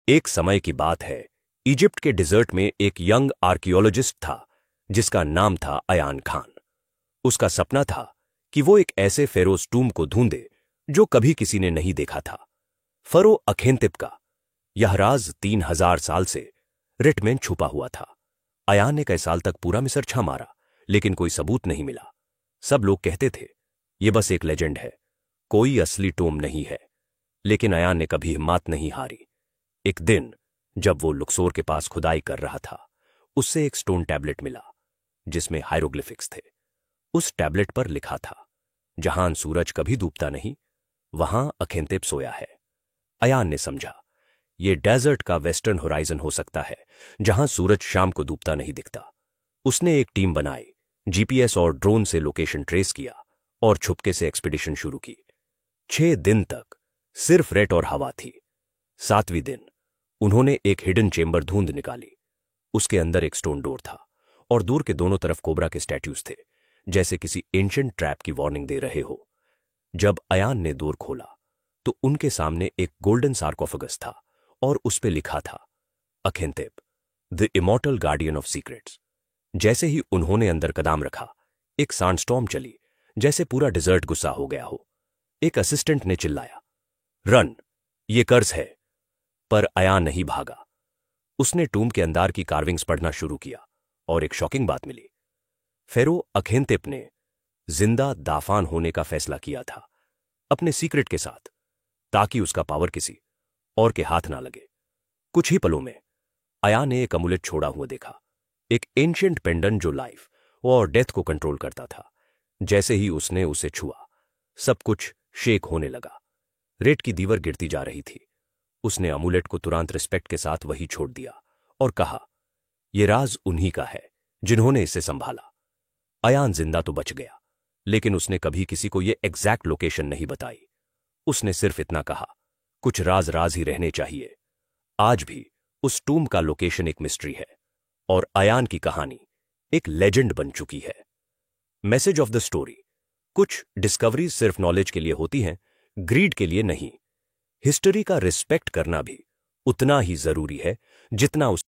एक समय की बात है, इजिप्ट के डिजर्ट में एक यंग आर्कियोलॉजिस्ट था जिसका नाम था अयान खान। उसका सपना था कि वो एक ऐसे फेरोज टूम को ढूंढे जो कभी किसी ने नहीं देखा था। फरो अखेंतिप का यह राज 3000 साल से रिट में छुपा हुआ था। अयान ने कई साल तक पूरा मिस्र छा मारा, लेकिन कोई सबूत नहीं मिला। सब लोग कहते थे यह बस एक लेजेंड है, कोई असली टोम नहीं है। लेकिन अयान ने कभी हिम्मत नहीं हारी। एक दिन जब वो लुक्सोर के पास खुदाई कर रहा था, उससे एक स्टोन टैबलेट मिला जिसमें हायरोग्लिफिक्स थे। उस टैबलेट पर लिखा था, जहां सूरज कभी डूबता नहीं, वहां अखेंतिप सोया है। अयान ने समझा यह डेजर्ट का वेस्टर्न होराइजन हो सकता है, जहां सूरज शाम को डूबता नहीं दिखता। उसने एक टीम बनाई, जीपीएस और ड्रोन से लोकेशन ट्रेस किया और छुपके से एक्सपीडिशन शुरू की। 6 दिन तक सिर्फ रेत और हवा थी। 7वें दिन उन्होंने एक हिडन चेंबर ढूंढ निकाली। उसके अंदर एक स्टोन डोर था और दूर के दोनों तरफ कोबरा के स्टैट्यूज थे, जैसे किसी एंशिएंट ट्रैप की वार्निंग दे रहे हो। जब अयान ने डोर खोला तो उनके सामने एक गोल्डन सार्कोफेगस था और उस पे लिखा था, अखेंतिप, the immortal guardian of secrets. जैसे ही उन्होंने अंदर कदम रखा, एक सांडस्टॉर्म चली, जैसे पूरा डिजर्ट गुस्सा हो गया हो। एक असिस्टेंट ने चिल्लाया, रन, ये कर्ज है। पर अयान नहीं भागा। उसने टूम के अंदर की कार्विंग्स पढ़ना शुरू किया और एक शॉकिंग बात मिली। फेरो अखेंतिप ने जिंदा दाफान होने का फैसला किया था, अपने सीक्रेट के साथ, ताकि उसका पावर किसी और के हाथ ना लगे। कुछ ही पलों में अयान ने एक अमुलेट छोड़ा हुआ देखा, एक एंशिएंट पेंडेंट जो लाइफ और डेथ को कंट्रोल करता था। जैसे ही उसने उसे छुआ, सब कुछ शेक होने लगा। रेत की दीवार गिरती जा रही थी। उसने अमुलेट को तुरंत रिस्पेक्ट के साथ वही छोड़ दिया और कहा, यह राज उन्हीं का है जिन्होंने इसे संभाला। अयान जिंदा तो बच गया, लेकिन उसने कभी किसी को यह एग्जैक्ट लोकेशन नहीं बताई। उसने सिर्फ इतना कहा, कुछ राज राज ही रहने चाहिए। आज भी उस टूम का लोकेशन एक मिस्ट्री है और अयान की कहानी एक लेजेंड बन चुकी है। मैसेज ऑफ द स्टोरी, कुछ डिस्कवरीज सिर्फ नॉलेज के लिए होती हैं, ग्रीड के लिए नहीं। हिस्ट्री का रिस्पेक्ट करना भी उतना ही जरूरी है जितना उस